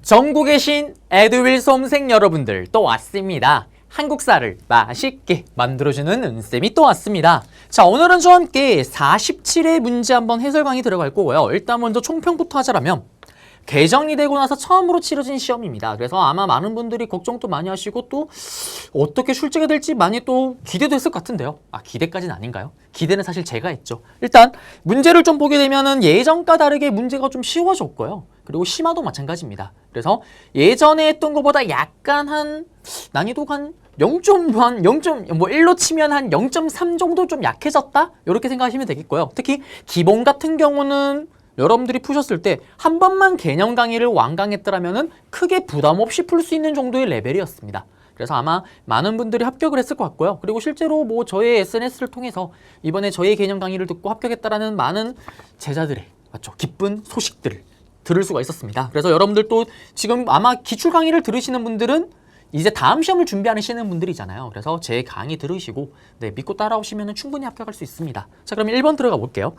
전국에 계신 에듀윌 수험생 여러분들 또 왔습니다. 한국사를 맛있게 만들어주는 은쌤이 또 왔습니다. 자, 오늘은 저와 함께 47회 문제 한번 해설 강의 들어갈 거고요. 일단 먼저 총평부터 하자면 개정이 되고 나서 처음으로 치러진 시험입니다. 그래서 아마 많은 분들이 걱정도 많이 하시고 또 어떻게 출제가 될지 많이 또 기대도 했을 것 같은데요. 기대까지는 아닌가요? 기대는 사실 제가 했죠. 일단 문제를 좀 보게 되면은 예전과 다르게 문제가 좀 쉬워졌고요. 그리고 심화도 마찬가지입니다. 그래서 예전에 했던 것보다 약간 한 난이도가 한 1로 치면 한 0.3 정도 좀 약해졌다? 이렇게 생각하시면 되겠고요. 특히 기본 같은 경우는 여러분들이 푸셨을 때 한 번만 개념 강의를 완강했더라면은 크게 부담 없이 풀 수 있는 정도의 레벨이었습니다. 그래서 아마 많은 분들이 합격을 했을 것 같고요. 그리고 실제로 뭐 저의 SNS를 통해서 이번에 저의 개념 강의를 듣고 합격했다라는 많은 제자들의 기쁜 소식들을 들을 수가 있었습니다. 그래서 여러분들도 지금 아마 기출 강의를 들으시는 분들은 이제 다음 시험을 준비하시는 분들이잖아요. 그래서 제 강의 들으시고 믿고 따라오시면 충분히 합격할 수 있습니다. 자, 그럼 1번 들어가 볼게요.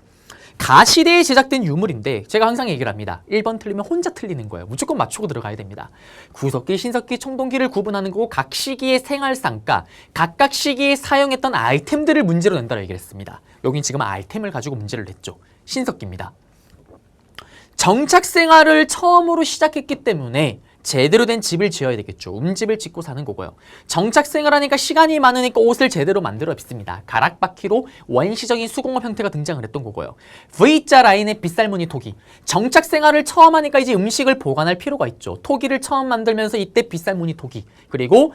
가시대에 제작된 유물인데 제가 항상 얘기를 합니다. 1번 틀리면 혼자 틀리는 거예요. 무조건 맞추고 들어가야 됩니다. 구석기, 신석기, 청동기를 구분하는 거고 각 시기의 생활상가, 각각 시기에 사용했던 아이템들을 문제로 낸다고 얘기를 했습니다. 여긴 지금 아이템을 가지고 문제를 냈죠. 신석기입니다. 정착 생활을 처음으로 시작했기 때문에 제대로 된 집을 지어야 되겠죠. 움집을 짓고 사는 거고요. 정착 생활하니까 시간이 많으니까 옷을 제대로 만들어 입습니다. 가락바퀴로 원시적인 수공업 형태가 등장을 했던 거고요. V자 라인의 빗살무늬 토기. 정착 생활을 처음 하니까 이제 음식을 보관할 필요가 있죠. 토기를 처음 만들면서 이때 빗살무늬 토기. 그리고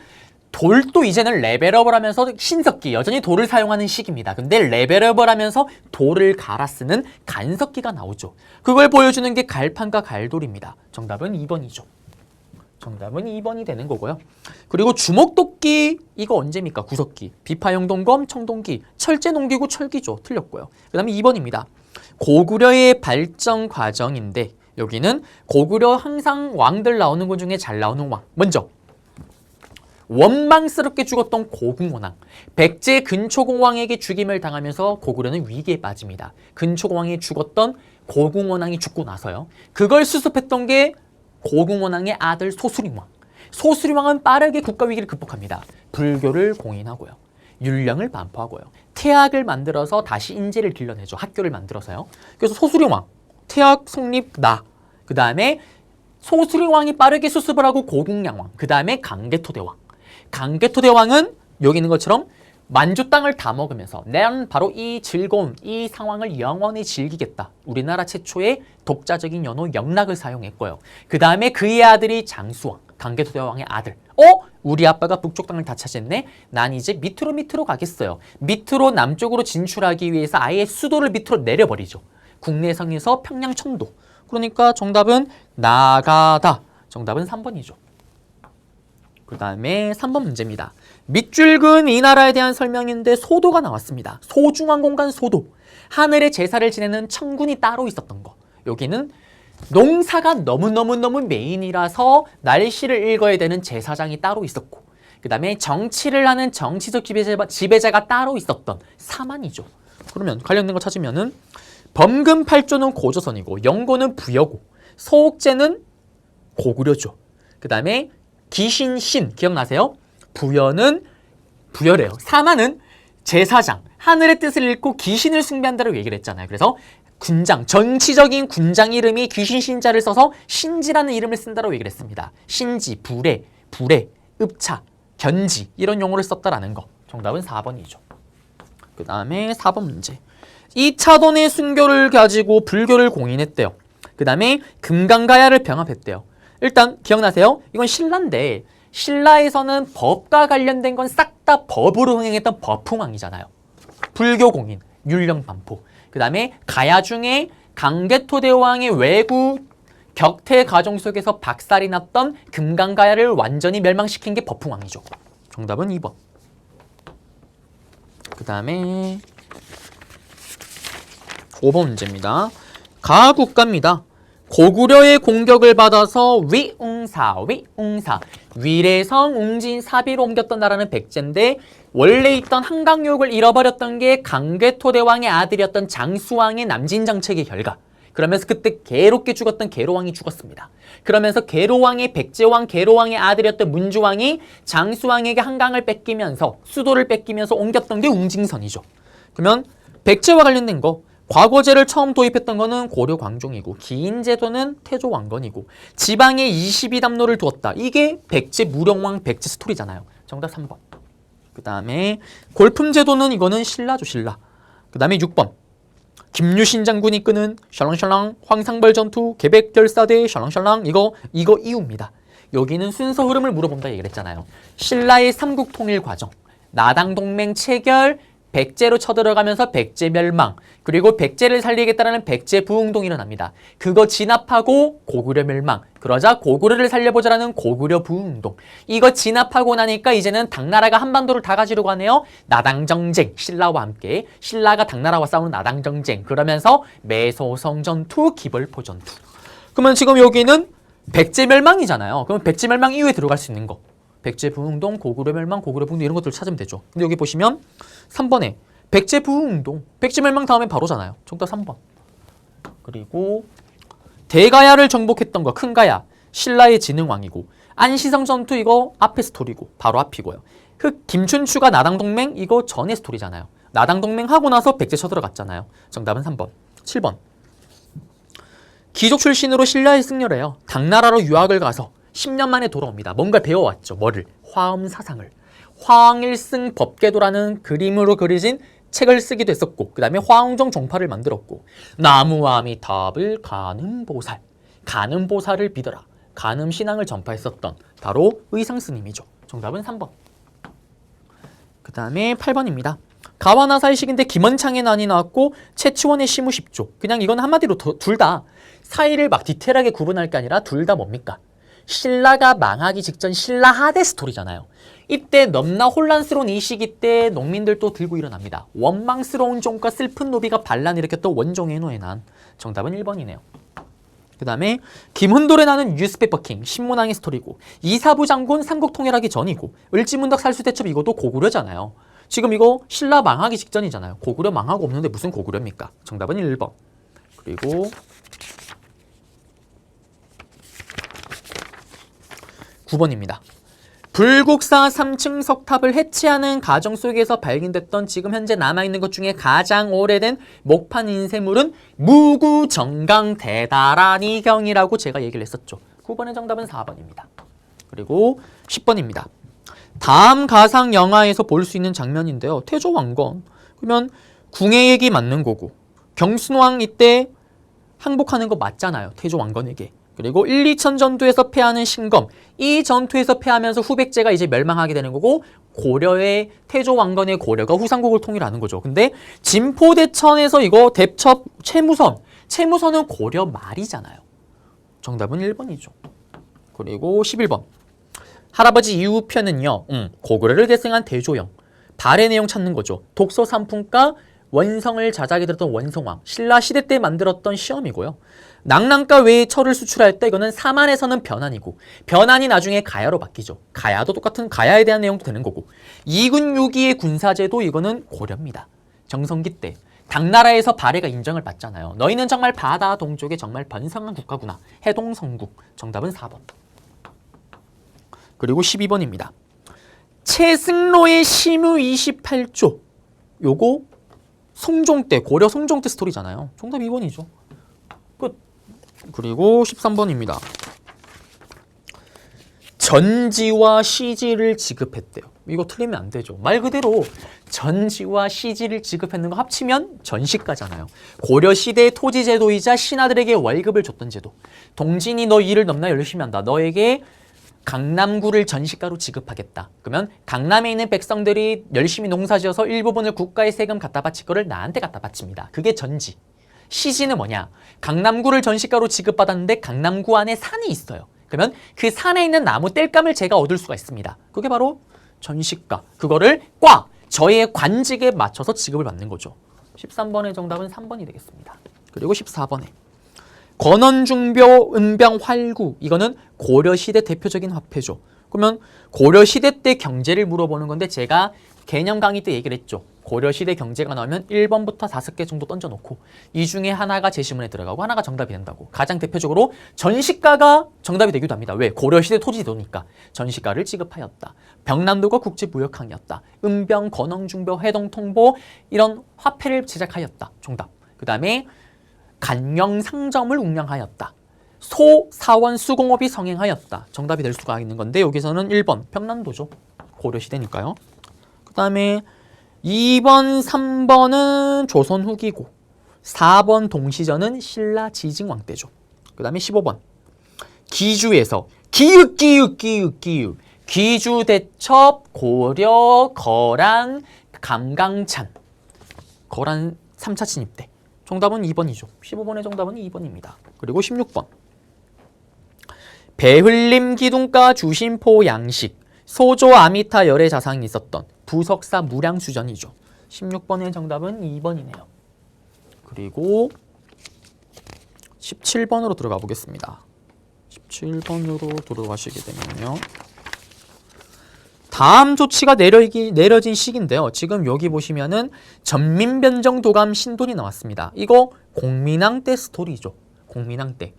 돌도 이제는 레벨업을 하면서 신석기, 여전히 돌을 사용하는 시기입니다. 근데 레벨업을 하면서 돌을 갈아 쓰는 간석기가 나오죠. 그걸 보여주는 게 갈판과 갈돌입니다. 정답은 2번이죠. 정답은 2번이 되는 거고요. 그리고 주먹도끼, 이거 언제입니까? 구석기, 비파형 동검, 청동기, 철제농기구, 철기죠. 틀렸고요. 그 다음에 2번입니다. 고구려의 발전 과정인데 여기는 고구려 항상 왕들 나오는 것 중에 잘 나오는 왕. 먼저 원망스럽게 죽었던 고궁원왕. 백제 근초공왕에게 죽임을 당하면서 고구려는 위기에 빠집니다. 근초공왕이 죽었던 고궁원왕이 죽고 나서요. 그걸 수습했던 게 고궁원왕의 아들 소수림왕. 소수림왕은 빠르게 국가위기를 극복합니다. 불교를 공인하고요. 율령을 반포하고요. 태학을 만들어서 다시 인재를 길러내죠. 학교를 만들어서요. 그래서 소수림왕, 태학 성립 그 다음에 소수림왕이 빠르게 수습을 하고 고궁양왕, 그 다음에 강개토대왕. 강개토대왕은 여기 있는 것처럼 만주 땅을 다 먹으면서 난 바로 이 즐거움, 이 상황을 영원히 즐기겠다. 우리나라 최초의 독자적인 연호 영락을 사용했고요. 그 다음에 그의 아들이 장수왕, 강개토대왕의 아들. 우리 아빠가 북쪽 땅을 다 차지했네? 난 이제 밑으로 가겠어요. 밑으로 남쪽으로 진출하기 위해서 아예 수도를 밑으로 내려버리죠. 국내성에서 평양 청도. 그러니까 정답은 나가다. 정답은 3번이죠. 그 다음에 3번 문제입니다. 밑줄근 이 나라에 대한 설명인데 소도가 나왔습니다. 소중한 공간 소도. 하늘의 제사를 지내는 천군이 따로 있었던 거. 여기는 농사가 너무너무 메인이라서 날씨를 읽어야 되는 제사장이 따로 있었고, 그 다음에 정치를 하는 정치적 지배자가 따로 있었던 사만이죠. 그러면 관련된 거 찾으면은 범금팔조는 고조선이고, 영고는 부여고, 소옥제는 고구려죠. 그 다음에 기신신 기억나세요? 부여는 부여래요. 사만은 제사장, 하늘의 뜻을 읽고 귀신을 숭배한다고 얘기를 했잖아요. 그래서 군장, 정치적인 군장 이름이 귀신신자를 써서 신지라는 이름을 쓴다고 얘기를 했습니다. 신지, 불에, 읍차, 견지 이런 용어를 썼다라는 거. 정답은 4번이죠. 그 다음에 4번 문제. 이 차돈의 순교를 가지고 불교를 공인했대요. 그 다음에 금강가야를 병합했대요. 일단 기억나세요? 이건 신라인데 신라에서는 법과 관련된 건 싹 다 법으로 흥행했던 법흥왕이잖아요. 불교 공인, 율령 반포. 그 다음에 가야 중에 강개토대왕의 외구 격퇴 과정 속에서 박살이 났던 금강가야를 완전히 멸망시킨 게 법흥왕이죠. 정답은 2번. 그 다음에 5번 문제입니다. 가국가입니다. 고구려의 공격을 받아서 위웅사, 위례성, 웅진, 사비로 옮겼던 나라는 백제인데 원래 있던 한강유역을 잃어버렸던 게 강개토대왕의 아들이었던 장수왕의 남진정책의 결과 그러면서 그때 괴롭게 죽었던 계로왕이 죽었습니다. 그러면서 계로왕의 백제왕, 계로왕의 아들이었던 문주왕이 장수왕에게 한강을 뺏기면서 수도를 뺏기면서 옮겼던 게 웅징선이죠. 그러면 백제와 관련된 거, 과거제를 처음 도입했던 거는 고려 광종이고 기인제도는 태조 왕건이고 지방에 22담로를 두었다. 이게 백제 무령왕 백제 스토리잖아요. 정답 3번. 그 다음에 골품제도는 이거는 신라죠, 신라. 그 다음에 6번. 김유신 장군이 이끄는 샬랑샬랑 황상벌 전투 계백결사대 샬랑샬랑 이거 이유입니다. 여기는 순서 흐름을 물어본다 얘기를 했잖아요. 신라의 삼국통일 과정, 나당동맹 체결, 백제로 쳐들어가면서 백제 멸망, 그리고 백제를 살리겠다는 백제 부흥동이 일어납니다. 그거 진압하고 고구려 멸망, 그러자 고구려를 살려보자라는 고구려 부흥동. 이거 진압하고 나니까 이제는 당나라가 한반도를 다 가지려고 하네요. 나당정쟁, 신라와 함께 신라가 당나라와 싸우는 나당정쟁. 그러면서 매소성 전투, 기벌포 전투. 그러면 지금 여기는 백제 멸망이잖아요. 그럼 백제 멸망 이후에 들어갈 수 있는 거. 백제 부흥동, 고구려 멸망, 고구려 부흥동 이런 것들을 찾으면 되죠. 근데 여기 보시면 3번에 백제 부흥동, 백제 멸망 다음에 바로잖아요. 정답 3번. 그리고 대가야를 정복했던 거, 큰가야, 신라의 진흥왕이고 안시성 전투 이거 앞에 스토리고 바로 앞이고요. 김춘추가 나당동맹 이거 전의 스토리잖아요. 나당동맹 하고 나서 백제 쳐들어갔잖아요. 정답은 3번. 7번. 귀족 출신으로 신라에 승려해요. 당나라로 유학을 가서 10년 만에 돌아옵니다. 뭔가 배워왔죠. 뭐를? 화엄 사상을. 화왕일승 법궤도라는 그림으로 그려진 책을 쓰기도 했었고 그 다음에 화웅정 종파를 만들었고 나무아미탑을 가늠보살, 가늠보살을 믿어라. 가늠신앙을 전파했었던 바로 의상스님이죠. 정답은 3번. 그 다음에 8번입니다. 가와나사이식인데 김원창의 난이 나왔고 최치원의 시무십조. 그냥 이건 한마디로 둘 다 사이를 막 디테일하게 구분할 게 아니라 둘 다 뭡니까? 신라가 망하기 직전 신라 하대 스토리잖아요. 이때 넘나 혼란스러운 이 시기 때 농민들도 들고 일어납니다. 원망스러운 종과 슬픈 노비가 반란 일으켰던 원종의노의 난. 정답은 1번이네요. 그 다음에 김훈돌의 나는 뉴스페이퍼킹 신문왕의 스토리고 이사부 장군 삼국 통일하기 전이고 을지문덕 살수대첩 이것도 고구려잖아요. 지금 이거 신라 망하기 직전이잖아요. 고구려 망하고 없는데 무슨 고구려입니까? 정답은 1번. 그리고 9번입니다. 불국사 3층 석탑을 해체하는 과정 속에서 발견됐던 지금 현재 남아있는 것 중에 가장 오래된 목판 인쇄물은 무구정강 대다란이경이라고 제가 얘기를 했었죠. 9번의 정답은 4번입니다. 그리고 10번입니다. 다음 가상 영화에서 볼 수 있는 장면인데요. 태조왕건. 그러면 궁예 얘기 맞는 거고 경순왕 이때 항복하는 거 맞잖아요. 태조왕건에게. 그리고 1, 2천 전투에서 패하는 신검. 이 전투에서 패하면서 후백제가 이제 멸망하게 되는 거고 고려의 태조왕건의 고려가 후삼국을 통일하는 거죠. 근데 진포대천에서 이거 대첩 채무선은 고려 말이잖아요. 정답은 1번이죠. 그리고 11번. 할아버지 이우편은요. 고구려를 대승한 대조영. 발의 내용 찾는 거죠. 독서 삼품과 원성을 자작이 들었던 원성왕. 신라 시대 때 만들었던 시험이고요. 낙랑가 외에 철을 수출할 때 이거는 사만에서는 변안이고 변안이 나중에 가야로 바뀌죠. 가야도 똑같은 가야에 대한 내용도 되는 거고 이군 요기의 군사제도 이거는 고려입니다. 정성기 때 당나라에서 발해가 인정을 받잖아요. 너희는 정말 바다 동쪽에 정말 번성한 국가구나. 해동성국. 정답은 4번. 그리고 12번입니다. 최승로의 시무 28조. 요거 성종 때 고려 성종 때 스토리잖아요. 정답 2번이죠. 끝. 그리고 13번입니다. 전지와 시지를 지급했대요. 이거 틀리면 안 되죠. 말 그대로 전지와 시지를 지급했는 거 합치면 전시가잖아요. 고려시대의 토지제도이자 신하들에게 월급을 줬던 제도. 동진이 너 일을 넘나 열심히 한다. 너에게 강남구를 전시가로 지급하겠다. 그러면 강남에 있는 백성들이 열심히 농사지어서 일부분을 국가의 세금 갖다 바칠 거를 나한테 갖다 바칩니다. 그게 전지. 시지는 뭐냐? 강남구를 전시가로 지급받았는데 강남구 안에 산이 있어요. 그러면 그 산에 있는 나무 땔감을 제가 얻을 수가 있습니다. 그게 바로 전시가. 그거를 저의 관직에 맞춰서 지급을 받는 거죠. 13번의 정답은 3번이 되겠습니다. 그리고 14번에 권원중묘 은병 활구. 이거는 고려시대 대표적인 화폐죠. 그러면 고려시대 때 경제를 물어보는 건데 제가 개념 강의 때 얘기를 했죠. 고려시대 경제가 나오면 1번부터 5개 정도 던져놓고 이 중에 하나가 제시문에 들어가고 하나가 정답이 된다고. 가장 대표적으로 전시가가 정답이 되기도 합니다. 왜? 고려시대 토지도니까 전시가를 지급하였다. 병남도가 국제무역항이었다. 은병, 건흥중보, 해동통보 이런 화폐를 제작하였다. 정답. 그 다음에 간영상점을 운영하였다. 소사원 수공업이 성행하였다. 정답이 될 수가 있는 건데 여기서는 1번 평남도죠. 고려시대니까요. 그 다음에 2번, 3번은 조선 후기고 4번 동시전은 신라 지증왕 때죠. 그 다음에 15번 기주에서 기읒 기주 대첩 고려 거란 감강찬 거란 3차 침입 때 정답은 2번이죠. 15번의 정답은 2번입니다. 그리고 16번 배흘림 기둥가 주심포 양식 소조 아미타 열의 자상이 있었던 부석사 무량수전이죠. 16번의 정답은 2번이네요. 그리고 17번으로 들어가 보겠습니다. 17번으로 들어가시게 되면요. 다음 조치가 내려진 시기인데요. 지금 여기 보시면은 전민변정도감 신돈이 나왔습니다. 이거 공민왕 때 스토리죠. 공민왕 때.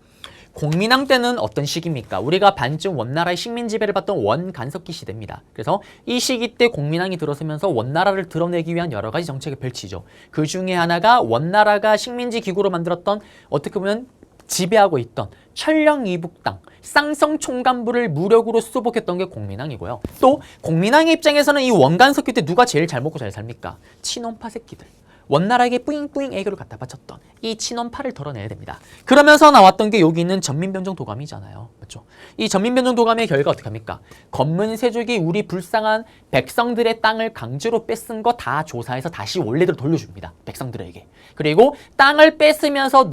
공민왕 때는 어떤 시기입니까? 우리가 반쯤 원나라의 식민 지배를 받던 원간섭기 시대입니다. 그래서 이 시기 때 공민왕이 들어서면서 원나라를 드러내기 위한 여러 가지 정책을 펼치죠. 그 중에 하나가 원나라가 식민지 기구로 만들었던 어떻게 보면 지배하고 있던 천령 이북 땅, 쌍성 총간부를 무력으로 수복했던 게 공민왕이고요. 또 공민왕의 입장에서는 이 원간섭기 때 누가 제일 잘 먹고 잘 삽니까? 친원파 새끼들. 원나라에게 뿌잉뿌잉 애교를 갖다 바쳤던 이 친원파를 덜어내야 됩니다. 그러면서 나왔던 게 여기 있는 전민변정도감이잖아요. 맞죠? 이 전민변정도감의 결과 어떻게 합니까? 검문세족이 우리 불쌍한 백성들의 땅을 강제로 뺏은 거 다 조사해서 다시 원래대로 돌려줍니다. 백성들에게. 그리고 땅을 뺏으면서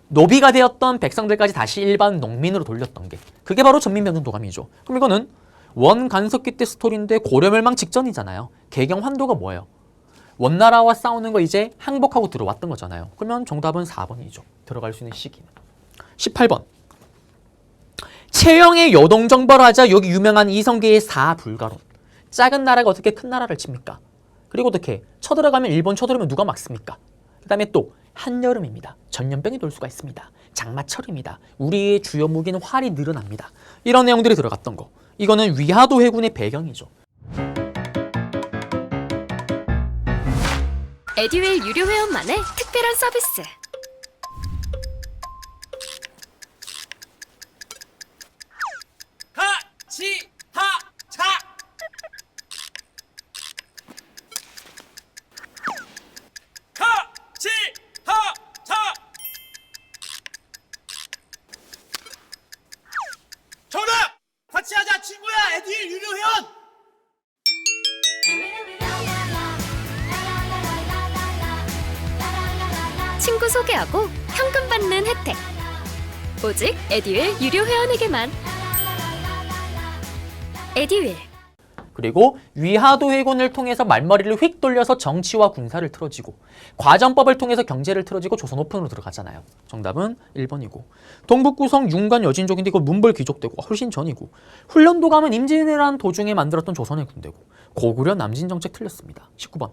노비가 되었던 백성들까지 다시 일반 농민으로 돌렸던 게 그게 바로 전민변정도감이죠. 그럼 이거는 원간섭기 때 스토리인데 고려멸망 직전이잖아요. 개경환도가 뭐예요? 원나라와 싸우는 거 이제 항복하고 들어왔던 거잖아요. 그러면 정답은 4번이죠. 들어갈 수 있는 시기는. 18번. 채영의 여동정벌을 하자 여기 유명한 이성계의 사불가론. 작은 나라가 어떻게 큰 나라를 칩니까? 그리고 어떻게 쳐들어가면 일본 쳐들어오면 누가 막습니까? 그 다음에 또 한여름입니다. 전염병이 돌 수가 있습니다. 장마철입니다. 우리의 주요 무기는 활이 늘어납니다. 이런 내용들이 들어갔던 거. 이거는 위화도 해군의 배경이죠. 에듀윌 유료 회원만의 특별한 서비스. 하치하차 하치하차 정답! 같이 하자 친구야 에듀윌 유료 회원! 친구 소개하고 현금 받는 혜택. 오직 에듀윌 유료 회원에게만. 에듀윌. 그리고 위화도 해군을 통해서 말머리를 휙 돌려서 정치와 군사를 틀어지고 과전법을 통해서 경제를 틀어지고 조선 오픈으로 들어가잖아요. 정답은 1번이고 동북구성 윤관 여진족인데 이거 문벌 귀족되고 훨씬 전이고 훈련도감은 임진왜란 도중에 만들었던 조선의 군대고 고구려 남진 정책 틀렸습니다. 19번.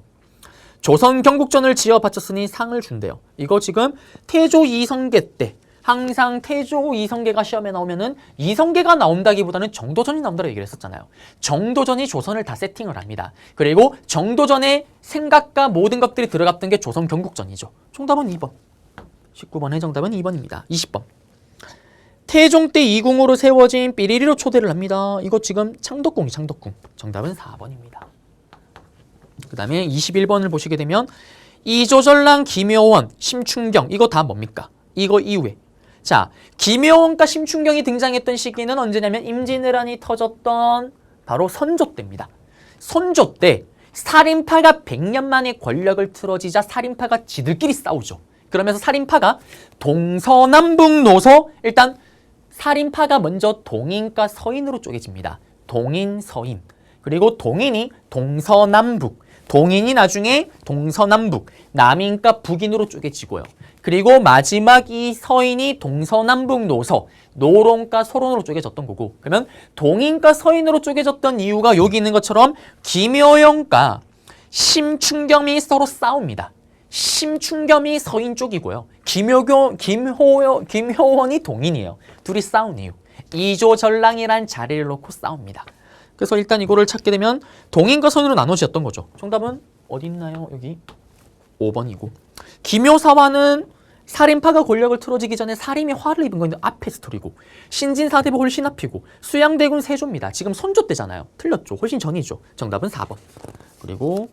조선 경국전을 지어 바쳤으니 상을 준대요. 이거 지금 태조 이성계 때 항상 태조 이성계가 시험에 나오면은 이성계가 나온다기보다는 정도전이 나온다고 얘기를 했었잖아요. 정도전이 조선을 다 세팅을 합니다. 그리고 정도전의 생각과 모든 것들이 들어갔던 게 조선 경국전이죠. 정답은 2번. 19번의 정답은 2번입니다. 20번. 태종 때 이궁으로 세워진 삐리리로 초대를 합니다. 이거 지금 창덕궁이 창덕궁. 정답은 4번입니다. 그 다음에 21번을 보시게 되면 이조전랑 김효원, 심춘경 이거 다 뭡니까? 이거 이후에 자 김효원과 심춘경이 등장했던 시기는 언제냐면 임진왜란이 터졌던 바로 선조 때입니다. 선조 때 살인파가 100년 만에 권력을 틀어지자 살인파가 지들끼리 싸우죠. 그러면서 살인파가 동서남북 노서 일단 살인파가 먼저 동인과 서인으로 쪼개집니다. 동인, 서인. 그리고 동인이 동서남북. 동인이 나중에 동서남북, 남인과 북인으로 쪼개지고요. 그리고 마지막 이 서인이 동서남북 노서, 노론과 서론으로 쪼개졌던 거고 그러면 동인과 서인으로 쪼개졌던 이유가 여기 있는 것처럼 김효영과 심충겸이 서로 싸웁니다. 심충겸이 서인 쪽이고요. 김효원이 동인이에요. 둘이 싸운 이유. 이조전랑이란 자리를 놓고 싸웁니다. 그래서 일단 이거를 찾게 되면 동인과 서인으로 나눠졌던 거죠. 정답은 어디 있나요? 여기 5번이고. 김효사화는 살인파가 권력을 틀어지기 전에 살인의 화를 입은 건데 앞에 스토리고, 신진사대부 훨씬 앞이고, 수양대군 세조입니다. 지금 선조 때잖아요. 틀렸죠. 훨씬 전이죠. 정답은 4번. 그리고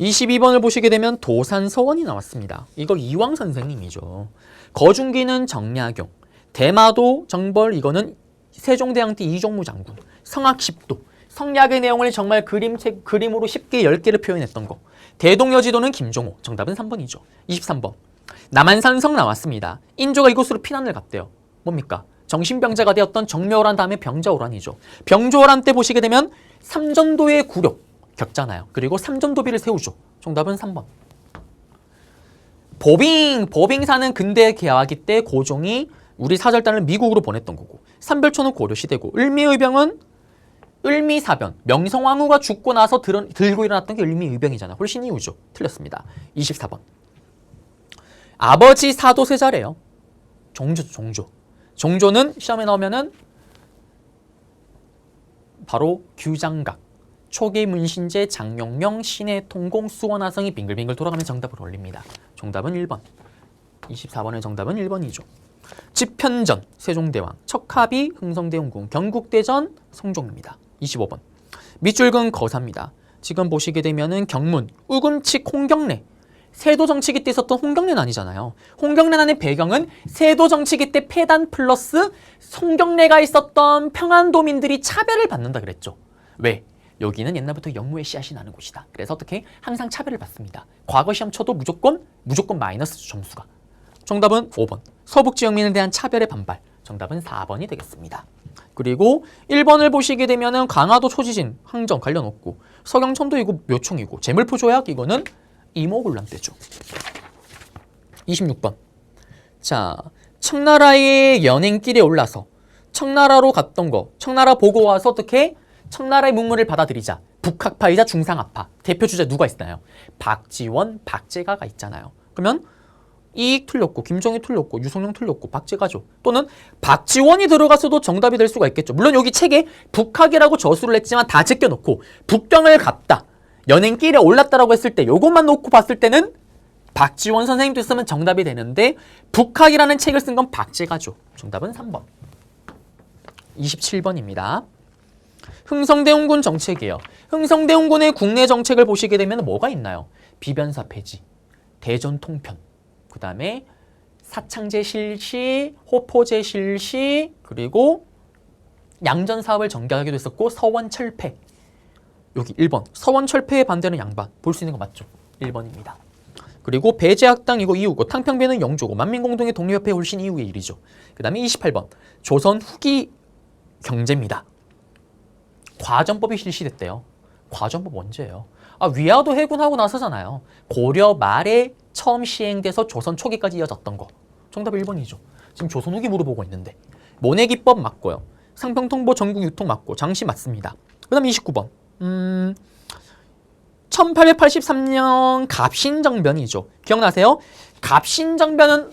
22번을 보시게 되면 도산서원이 나왔습니다. 이거 이황 선생님이죠. 거중기는 정약용, 대마도 정벌, 이거는 세종대왕 때 이종무 장군, 성악십도, 성약의 내용을 정말 그림으로 쉽게 10개를 표현했던 거. 대동여지도는 김종호. 정답은 3번이죠. 23번. 남한산성 나왔습니다. 인조가 이곳으로 피난을 갔대요. 뭡니까? 정신병자가 되었던 정묘호란 다음에 병자호란이죠. 병조호란 때 보시게 되면 삼전도의 굴욕 겪잖아요. 그리고 삼전도비를 세우죠. 정답은 3번. 보빙사는 근대 개화기 때 고종이 우리 사절단을 미국으로 보냈던 거고, 삼별초는 고려시대고, 을미의병은 을미사변, 명성황후가 죽고 나서 들고 일어났던 게 을미의병이잖아. 훨씬 이후죠. 틀렸습니다. 24번. 아버지 사도세자래요. 종조죠. 종조는 시험에 나오면은 바로 규장각, 초기 문신제, 장용명, 신의 통공, 수원화성이 빙글빙글 돌아가면 정답을 올립니다. 정답은 1번. 24번의 정답은 1번이죠. 집현전, 세종대왕, 척하비, 흥성대원군, 경국대전, 성종입니다. 25번. 밑줄근 거사입니다. 지금 보시게 되면은 경문, 우금칙, 홍경래. 세도 정치기 때 있었던 홍경래는 아니잖아요. 홍경래라는 배경은 세도 정치기 때 폐단 플러스 송경래가 있었던 평안도민들이 차별을 받는다 그랬죠. 왜? 여기는 옛날부터 영무의 씨앗이 나는 곳이다. 그래서 어떻게? 항상 차별을 받습니다. 과거 시험 쳐도 무조건 마이너스 점수가. 정답은 5번. 서북지역민에 대한 차별의 반발. 정답은 4번이 되겠습니다. 그리고 1번을 보시게 되면은 강화도 초지진, 항정 관련 없고, 서경천도 이거 묘총이고, 재물포 조약 이거는 이모군란 때죠. 26번. 자, 청나라의 연행길에 올라서 청나라로 갔던 거, 청나라 보고 와서 어떻게? 청나라의 문물을 받아들이자. 북학파이자 중상학파. 대표 주자 누가 있나요? 박지원, 박제가가 있잖아요. 그러면 이익 틀렸고, 김정희 틀렸고, 유성룡 틀렸고, 박제가죠. 또는 박지원이 들어갔어도 정답이 될 수가 있겠죠. 물론 여기 책에 북학이라고 저수를 했지만 다 제껴놓고 북경을 갔다, 연행길에 올랐다라고 했을 때 요것만 놓고 봤을 때는 박지원 선생님도 있으면 정답이 되는데 북학이라는 책을 쓴 건 박제가죠. 정답은 3번. 27번입니다. 흥성대원군 정책이에요. 흥성대원군의 국내 정책을 보시게 되면 뭐가 있나요? 비변사 폐지, 대전 통편, 그 다음에 사창제 실시, 호포제 실시, 그리고 양전 사업을 전개하기도 했었고, 서원 철폐. 여기 1번. 서원 철폐에 반대하는 양반. 볼 수 있는 거 맞죠? 1번입니다. 그리고 배제학당 이거 이후고, 탕평배는 영조고, 만민공동의 독립협회 훨씬 이후의 일이죠. 그 다음에 28번. 조선 후기 경제입니다. 과전법이 실시됐대요. 과전법 언제예요? 위화도 해군하고 나서잖아요. 고려 말에 처음 시행돼서 조선 초기까지 이어졌던 거. 정답 1번이죠. 지금 조선 후기 물어보고 있는데. 모내기법 맞고요. 상평통보 전국 유통 맞고, 장시 맞습니다. 그 다음 29번. 1883년 갑신정변이죠. 기억나세요? 갑신정변은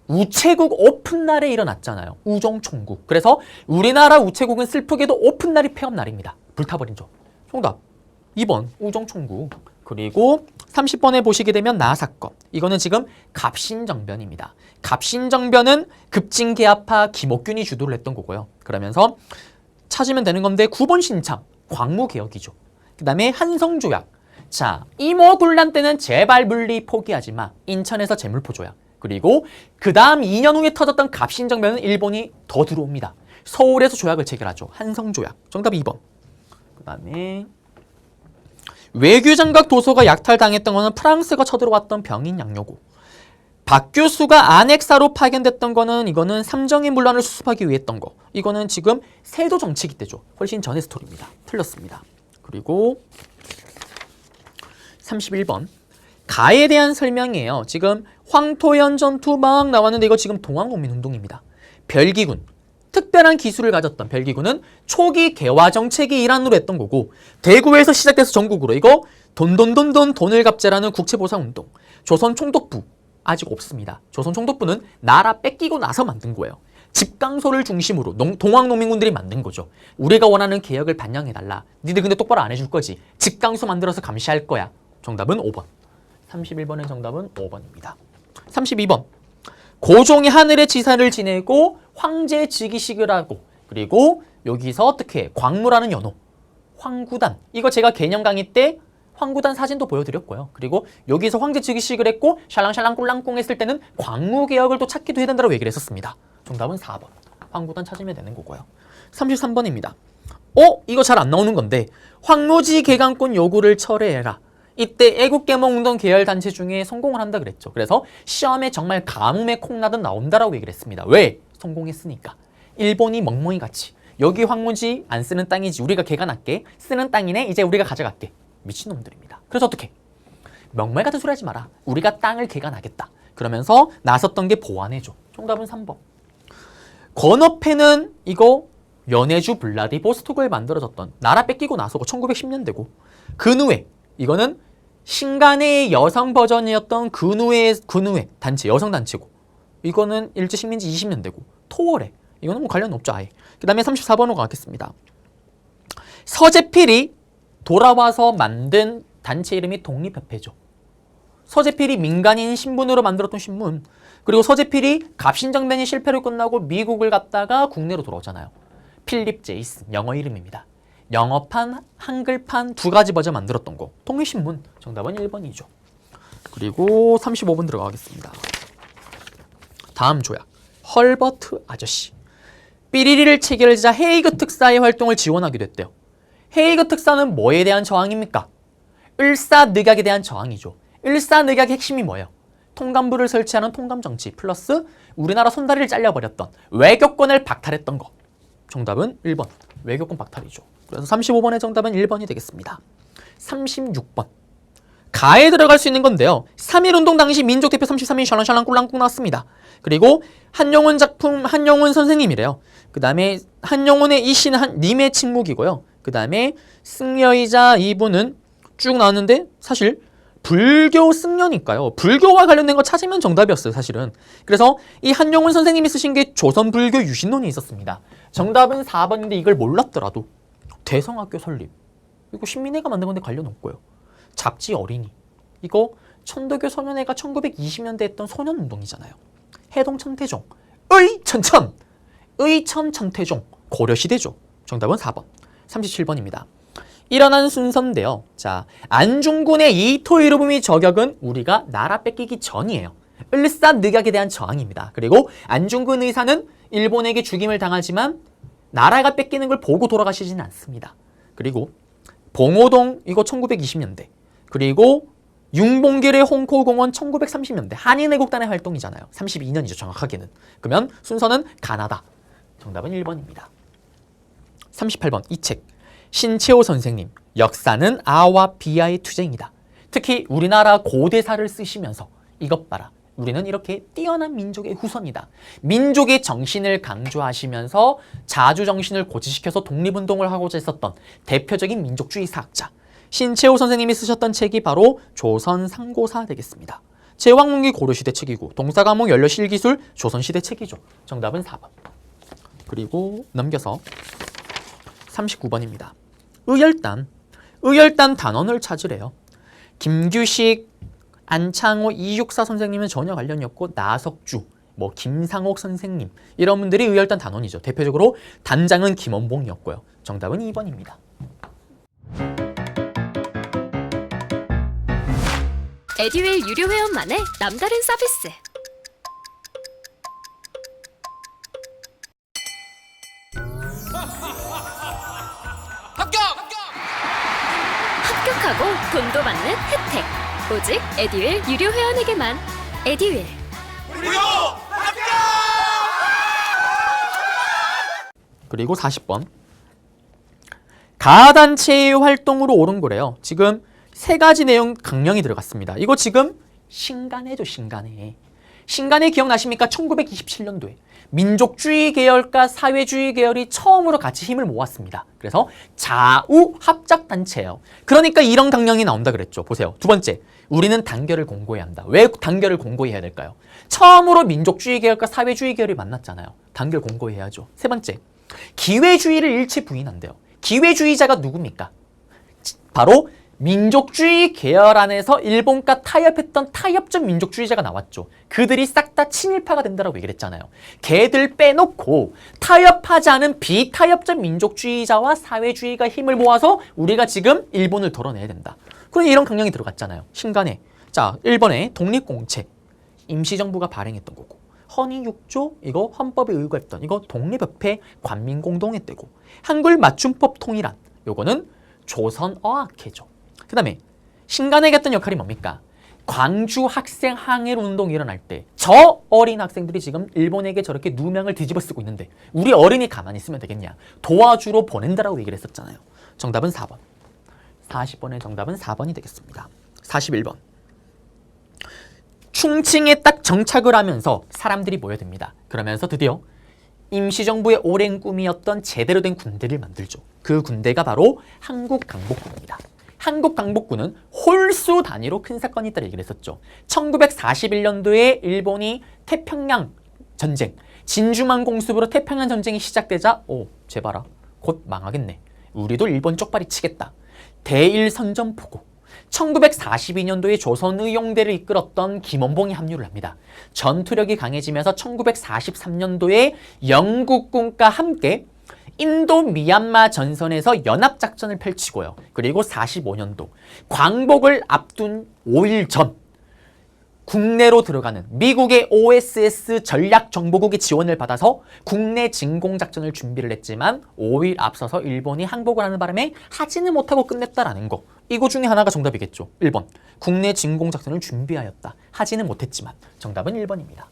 우체국 오픈날에 일어났잖아요. 우종총국. 그래서 우리나라 우체국은 슬프게도 오픈날이 폐업날입니다. 불타버리죠. 정답 2번 우종총국. 그리고 30번에 보시게 되면 나사건. 이거는 지금 갑신정변입니다. 갑신정변은 급진개합파 김옥균이 주도를 했던 거고요. 그러면서 찾으면 되는 건데 9번 신창, 광무개혁이죠. 그 다음에 한성조약. 자, 이모군란 때는 제발 물리 포기하지 마. 인천에서 재물포 조약. 그리고 그 다음 2년 후에 터졌던 갑신정변은 일본이 더 들어옵니다. 서울에서 조약을 체결하죠. 한성조약. 정답 2번. 그 다음에 외교장각 도서가 약탈당했던 거는 프랑스가 쳐들어왔던 병인 양요고. 박규수가 안핵사로 파견됐던 거는 이거는 삼정의 문란을 수습하기 위해 했던 거. 이거는 지금 세도 정치기 때죠. 훨씬 전의 스토리입니다. 틀렸습니다. 그리고 31번. 가에 대한 설명이에요. 지금 황토현 전투 막 나왔는데 이거 지금 동학농민운동입니다. 별기군, 특별한 기술을 가졌던 벨기구는 초기 개화 정책이 일환으로 했던 거고 대구에서 시작돼서 전국으로 이거 돈을 갚자라는 국채보상운동 조선 총독부 아직 없습니다. 조선 총독부는 나라 뺏기고 나서 만든 거예요. 집강소를 중심으로 동학농민군들이 만든 거죠. 우리가 원하는 개혁을 반영해달라. 니들 근데 똑바로 안 해줄 거지. 집강소 만들어서 감시할 거야. 정답은 5번. 31번의 정답은 5번입니다. 32번. 고종이 하늘의 지사를 지내고 황제 즉위식을 하고 그리고 여기서 어떻게 해? 광무라는 연호. 황구단. 이거 제가 개념 강의 때 황구단 사진도 보여드렸고요. 그리고 여기서 황제 즉위식을 했고 샬랑샬랑 꿀랑꿍 했을 때는 광무개혁을 또 찾기도 해야 된다고 얘기를 했었습니다. 정답은 4번. 황구단 찾으면 되는 거고요. 33번입니다. 이거 잘 안 나오는 건데 황무지 개강권 요구를 철회해라. 이때 애국개몽운동 계열 단체 중에 성공을 한다 그랬죠. 그래서 시험에 정말 가뭄에 콩나듯 나온다라고 얘기를 했습니다. 왜? 성공했으니까. 일본이 멍멍이 같이 여기 황무지 안 쓰는 땅이지 우리가 개간할게. 쓰는 땅이네 이제 우리가 가져갈게. 미친놈들입니다. 그래서 어떻게? 명말 같은 소리 하지 마라. 우리가 땅을 개간하겠다. 그러면서 나섰던 게 보완해줘. 정답은 3번. 건어패는 이거 연해주 블라디보스톡을 만들어졌던 나라 뺏기고 나서고 1910년대고 근우회 이거는 신간의 여성 버전이었던 근우회 단체 여성 단체고 이거는 일제식민지 20년대고 토월회 이거는 뭐 관련 없죠 아예. 그 다음에 34번으로 가겠습니다. 서재필이 돌아와서 만든 단체 이름이 독립협회죠. 서재필이 민간인 신분으로 만들었던 신문 그리고 서재필이 갑신정변이 실패로 끝나고 미국을 갔다가 국내로 돌아오잖아요. 필립 제이슨 영어 이름입니다. 영어판, 한글판 두 가지 버전 만들었던 거. 독립신문 정답은 1번이죠. 그리고 35번 들어가겠습니다. 다음 조약 헐버트 아저씨 삐리리를 체결하자 헤이그 특사의 활동을 지원하기도 했대요. 헤이그 특사는 뭐에 대한 저항입니까? 을사늑약에 대한 저항이죠. 을사늑약의 핵심이 뭐예요? 통감부를 설치하는 통감정치 플러스 우리나라 손다리를 잘려버렸던 외교권을 박탈했던 거. 정답은 1번. 외교권 박탈이죠. 그래서 35번의 정답은 1번이 되겠습니다. 36번. 가에 들어갈 수 있는 건데요. 3.1운동 당시 민족대표 33인 샬랑샬랑 꿀랑꿍 나왔습니다. 그리고 한용운 작품 한용운 선생님이래요. 그 다음에 한용운의 이 시는 님의 침묵이고요. 그 다음에 승려이자 이분은 쭉 나왔는데 사실 불교 승려니까요. 불교와 관련된 거 찾으면 정답이었어요 사실은. 그래서 이 한용운 선생님이 쓰신 게 조선불교 유신론이 있었습니다. 정답은 4번인데 이걸 몰랐더라도 대성학교 설립 이거 신민회가 만든 건데 관련 없고요. 잡지 어린이 이거 천도교 소년회가 1920년대 했던 소년운동이잖아요. 해동 천태종 의천 천태종 고려시대죠. 정답은 4번. 37번입니다. 일어난 순서인데요. 자, 안중근의 이토이로부미 저격은 우리가 나라 뺏기기 전이에요. 을사늑약에 대한 저항입니다. 그리고 안중근 의사는 일본에게 죽임을 당하지만 나라가 뺏기는 걸 보고 돌아가시지는 않습니다. 그리고 봉오동 이거 1920년대 그리고 융봉길의 홍코공원 1930년대 한인애국단의 활동이잖아요. 32년이죠 정확하게는. 그러면 순서는 가나다. 정답은 1번입니다. 38번 이 책 신채호 선생님 역사는 아와 비아의 투쟁이다. 특히 우리나라 고대사를 쓰시면서 이것 봐라. 우리는 이렇게 뛰어난 민족의 후손이다. 민족의 정신을 강조하시면서 자주정신을 고취시켜서 독립운동을 하고자 했었던 대표적인 민족주의 사학자 신채호 선생님이 쓰셨던 책이 바로 조선상고사 되겠습니다. 제왕문기 고려시대 책이고 동사과목 연려실기술 조선시대 책이죠. 정답은 4번. 그리고 넘겨서 39번입니다. 의열단 단원을 찾으래요. 김규식, 안창호, 이육사 선생님은 전혀 관련이 없고 나석주, 김상옥 선생님 이런 분들이 의열단 단원이죠. 대표적으로 단장은 김원봉이었고요. 정답은 2번입니다. 에듀윌 유료 회원만의 남다른 서비스. 합격하고 돈도 받는 혜택. 오직 에듀윌 유료 회원에게만. 에듀윌. 무료 합격! 그리고 40번. 가단체의 활동으로 옳은 거래요. 지금 세 가지 내용 강령이 들어갔습니다. 이거 지금 신간해죠, 신간해. 신간에 기억나십니까? 1927년도에 민족주의 계열과 사회주의 계열이 처음으로 같이 힘을 모았습니다. 그래서 좌우 합작단체예요. 그러니까 이런 강령이 나온다 그랬죠. 보세요. 두 번째, 우리는 단결을 공고해야 한다. 왜 단결을 공고해야 될까요? 처음으로 민족주의 계열과 사회주의 계열이 만났잖아요. 단결 공고해야죠. 세 번째, 기회주의를 일체 부인한대요. 기회주의자가 누굽니까? 바로 민족주의 계열 안에서 일본과 타협했던 타협적 민족주의자가 나왔죠. 그들이 싹 다 친일파가 된다라고 얘기를 했잖아요. 걔들 빼놓고 타협하지 않은 비타협적 민족주의자와 사회주의가 힘을 모아서 우리가 지금 일본을 덜어내야 된다. 그런데 이런 강령이 들어갔잖아요. 신간에. 자, 1번에 독립공채. 임시정부가 발행했던 거고. 헌의 6조 이거 헌법에 의거했던 이거 독립협회 관민공동회 때고. 한글 맞춤법 통일안 요거는 조선어학회죠. 그 다음에 신간에게 했던 역할이 뭡니까? 광주 학생 항일 운동이 일어날 때 저 어린 학생들이 지금 일본에게 저렇게 누명을 뒤집어 쓰고 있는데 우리 어른이 가만히 있으면 되겠냐? 도와주러 보낸다라고 얘기를 했었잖아요. 정답은 4번. 40번의 정답은 4번이 되겠습니다. 41번. 충칭에 딱 정착을 하면서 사람들이 모여듭니다. 그러면서 드디어 임시정부의 오랜 꿈이었던 제대로 된 군대를 만들죠. 그 군대가 바로 한국강복군입니다. 한국강복군은 홀수 단위로 큰 사건이 있다고 얘기를 했었죠. 1941년도에 일본이 태평양 전쟁, 진주만 공습으로 태평양 전쟁이 시작되자 쟤 봐라. 곧 망하겠네. 우리도 일본 쪽발이 치겠다. 대일선전포고. 1942년도에 조선의용대를 이끌었던 김원봉이 합류를 합니다. 전투력이 강해지면서 1943년도에 영국군과 함께 인도 미얀마 전선에서 연합작전을 펼치고요. 그리고 45년도 광복을 앞둔 5일 전 국내로 들어가는 미국의 OSS 전략정보국의 지원을 받아서 국내 진공작전을 준비를 했지만 5일 앞서서 일본이 항복을 하는 바람에 하지는 못하고 끝냈다라는 거. 이거 중에 하나가 정답이겠죠. 1번. 국내 진공작전을 준비하였다. 하지는 못했지만 정답은 1번입니다.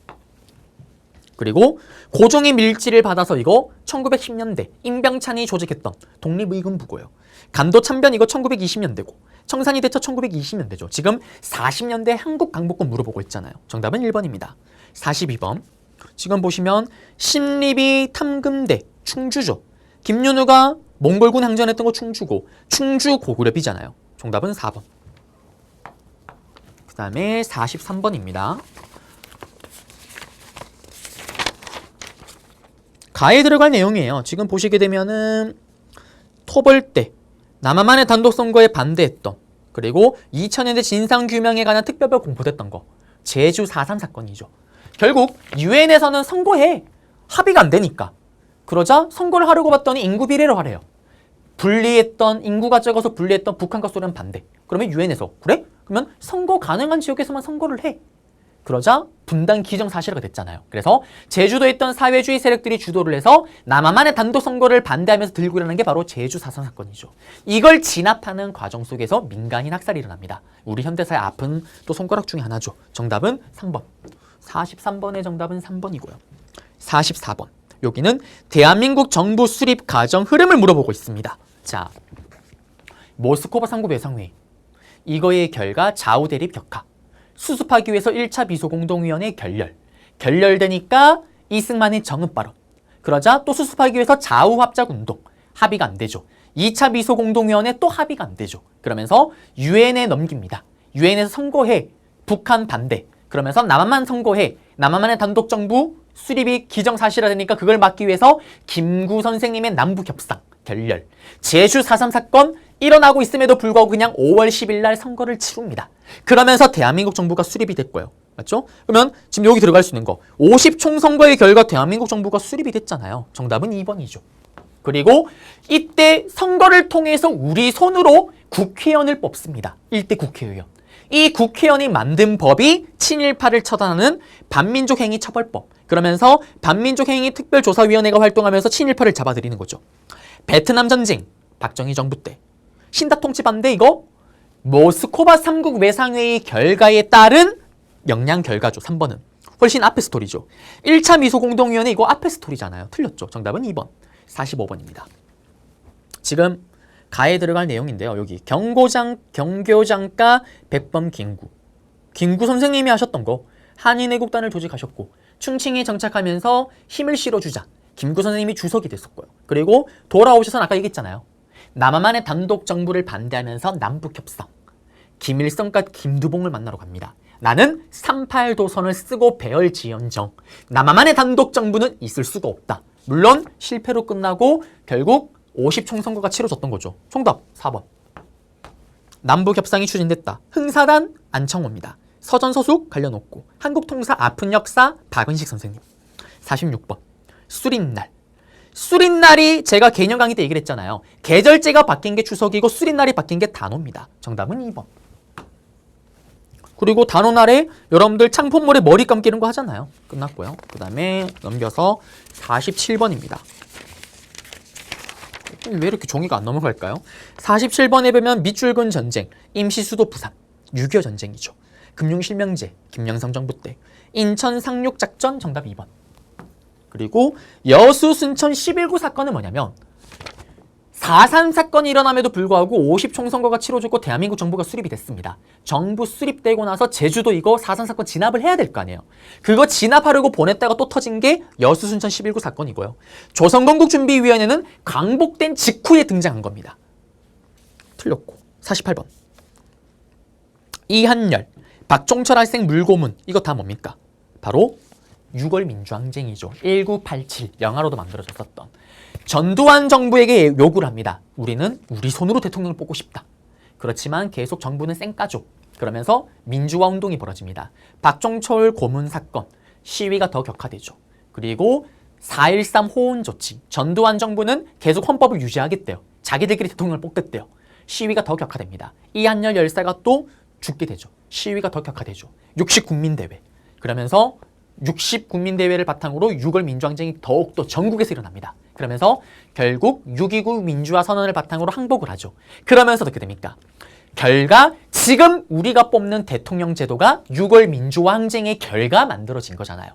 그리고 고종의 밀지를 받아서 이거 1910년대 임병찬이 조직했던 독립의군부고요. 간도 참변 이거 1920년대고 청산리 대처 1920년대죠. 지금 40년대 한국강복군 물어보고 있잖아요. 정답은 1번입니다. 42번. 지금 보시면 신리비 탐금대 충주죠. 김윤우가 몽골군 항전했던 거 충주고 충주 고구려비잖아요. 정답은 4번. 그 다음에 43번입니다. 가에 들어갈 내용이에요. 지금 보시게 되면은 토벌대, 남한만의 단독선거에 반대했던, 그리고 2000년대 진상규명에 관한 특별법 공포됐던 거, 제주 4.3 사건이죠. 결국 유엔에서는 선거해. 합의가 안 되니까. 그러자 선거를 하려고 봤더니 인구 비례로 하래요. 분리했던, 인구가 적어서 분리했던 북한과 소련 반대. 그러면 유엔에서 그래? 그러면 선거 가능한 지역에서만 선거를 해. 그러자 분단 기정사실화가 됐잖아요. 그래서 제주도에 있던 사회주의 세력들이 주도를 해서 남한만의 단독 선거를 반대하면서 들고 일어난 게 바로 제주 4.3 사건이죠. 이걸 진압하는 과정 속에서 민간인 학살이 일어납니다. 우리 현대사의 아픈 또 손가락 중에 하나죠. 정답은 3번. 43번의 정답은 3번이고요. 44번. 여기는 대한민국 정부 수립 과정 흐름을 물어보고 있습니다. 자, 모스크바 3국 외상회의. 이거의 결과 좌우 대립 격화. 수습하기 위해서 1차 비소공동위원회 결렬되니까 이승만의 정읍 발언. 그러자 또 수습하기 위해서 좌우 합작 운동. 합의가 안 되죠. 2차 비소공동위원회 또 합의가 안 되죠. 그러면서 유엔에 넘깁니다. 유엔에서 선거해. 북한 반대. 그러면서 남한만 선거해. 남한만의 단독정부 수립이 기정사실화되니까 그걸 막기 위해서 김구 선생님의 남북협상 결렬. 제주 4.3 사건 일어나고 있음에도 불구하고 그냥 5월 10일 날 선거를 치릅니다. 그러면서 대한민국 정부가 수립이 됐고요. 맞죠? 그러면 지금 여기 들어갈 수 있는 거 50총선거의 결과 대한민국 정부가 수립이 됐잖아요. 정답은 2번이죠. 그리고 이때 선거를 통해서 우리 손으로 국회의원을 뽑습니다. 1대 국회의원. 이 국회의원이 만든 법이 친일파를 처단하는 반민족행위 처벌법. 그러면서 반민족행위 특별조사위원회가 활동하면서 친일파를 잡아들이는 거죠. 베트남 전쟁, 박정희 정부 때. 신다 통치 반대 이거 모스크바 3국 외상회의 결과에 따른 영양 결과죠. 3번은. 훨씬 앞에 스토리죠. 1차 미소공동위원회 이거 앞에 스토리잖아요. 틀렸죠. 정답은 2번. 45번입니다. 지금 가에 들어갈 내용인데요. 여기 경교장가 백범 김구 선생님이 하셨던 거 한인애국단을 조직하셨고 충칭에 정착하면서 힘을 실어주자 김구 선생님이 주석이 됐었고요. 그리고 돌아오셔서 아까 얘기했잖아요. 남한만의 단독 정부를 반대하면서 남북협상. 김일성과 김두봉을 만나러 갑니다. 나는 38도선을 쓰고 배열지연정. 남한만의 단독 정부는 있을 수가 없다. 물론 실패로 끝나고 결국 50총선거가 치러졌던 거죠. 정답 4번. 남북협상이 추진됐다. 흥사단 안청호입니다. 서전서숙 관련없고 한국통사 아픈 역사 박은식 선생님. 46번. 수린날. 수린날이 제가 개념 강의 때 얘기를 했잖아요. 계절제가 바뀐 게 추석이고 수린날이 바뀐 게 단오입니다. 정답은 2번. 그리고 단오날에 여러분들 창포물에 머리 감기는 거 하잖아요. 끝났고요. 그 다음에 넘겨서 47번입니다. 왜 이렇게 종이가 안 넘어갈까요? 47번에 보면 밑줄근 전쟁, 임시수도 부산, 6.25 전쟁이죠. 금융실명제, 김영삼 정부 때. 인천 상륙작전 정답 2번. 그리고 여수 순천 11구 사건은 뭐냐면 4.3 사건이 일어남에도 불구하고 50총선거가 치러졌고 대한민국 정부가 수립이 됐습니다. 정부 수립되고 나서 제주도 이거 4.3 사건 진압을 해야 될 거 아니에요. 그거 진압하려고 보냈다가 또 터진 게 여수 순천 11구 사건이고요. 조선건국준비위원회는 광복된 직후에 등장한 겁니다. 틀렸고 48번. 이한열, 박종철 학생 물고문 이거 다 뭡니까? 바로 6월 민주항쟁이죠. 1987 영화로도 만들어졌었던. 전두환 정부에게 요구를 합니다. 우리는 우리 손으로 대통령을 뽑고 싶다. 그렇지만 계속 정부는 쌩까죠. 그러면서 민주화 운동이 벌어집니다. 박종철 고문 사건, 시위가 더 격화되죠. 그리고 4.13 호원 조치, 전두환 정부는 계속 헌법을 유지하겠대요. 자기들끼리 대통령을 뽑겠대요. 시위가 더 격화됩니다. 이한열 열사가 또 죽게 되죠. 시위가 더 격화되죠. 60국민대회. 그러면서 60국민대회를 바탕으로 6월 민주항쟁이 더욱더 전국에서 일어납니다. 그러면서 결국 6.29 민주화 선언을 바탕으로 항복을 하죠. 그러면서 어떻게 됩니까? 결과 지금 우리가 뽑는 대통령 제도가 6월 민주화 항쟁의 결과 만들어진 거잖아요.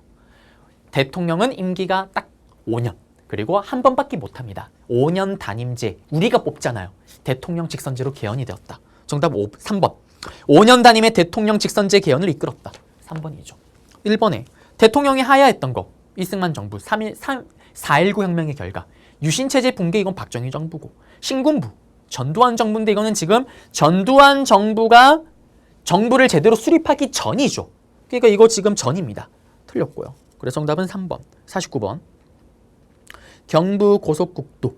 대통령은 임기가 딱 5년. 그리고 한 번밖에 못합니다. 5년 단임제 우리가 뽑잖아요. 대통령 직선제로 개헌이 되었다. 정답 3번. 5년 단임의 대통령 직선제 개헌을 이끌었다. 3번이죠. 1번에 대통령이 하야했던 거 이승만 정부 4.19 혁명의 결과 유신체제 붕괴 이건 박정희 정부고 신군부 전두환 정부인데 이거는 지금 전두환 정부가 정부를 제대로 수립하기 전이죠. 그러니까 이거 지금 전입니다. 틀렸고요. 그래서 정답은 3번 49번. 경부 고속국도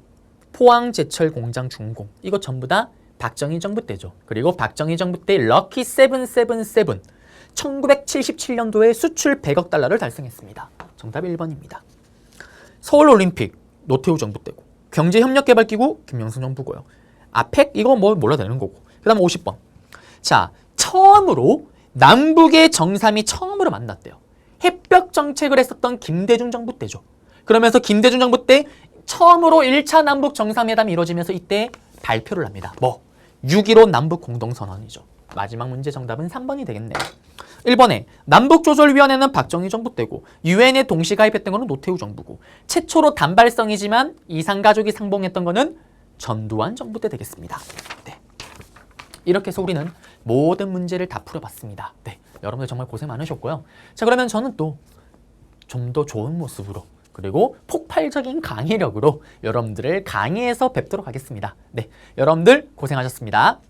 포항 제철 공장 준공 이거 전부 다 박정희 정부 때죠. 그리고 박정희 정부 때 럭키 777 1977년도에 수출 100억 달러를 달성했습니다. 정답 1번입니다. 서울올림픽 노태우 정부 때고 경제협력개발기구 김영삼 정부고요. 아펙 이거 뭐 몰라도 되는 거고. 그 다음 50번. 자, 처음으로 남북의 정상이 처음으로 만났대요. 햇볕 정책을 했었던 김대중 정부 때죠. 그러면서 김대중 정부 때 처음으로 1차 남북 정상회담이 이루어지면서 이때 발표를 합니다. 뭐? 6.15 남북 공동선언이죠. 마지막 문제 정답은 3번이 되겠네요. 1번에 남북조절위원회는 박정희 정부 때고 유엔에 동시 가입했던 거는 노태우 정부고 최초로 단발성이지만 이산가족이 상봉했던 거는 전두환 정부 때 되겠습니다. 네. 이렇게 해서 우리는 모든 문제를 다 풀어봤습니다. 네, 여러분들 정말 고생 많으셨고요. 자, 그러면 저는 또 좀 더 좋은 모습으로 그리고 폭발적인 강의력으로 여러분들을 강의에서 뵙도록 하겠습니다. 네, 여러분들 고생하셨습니다.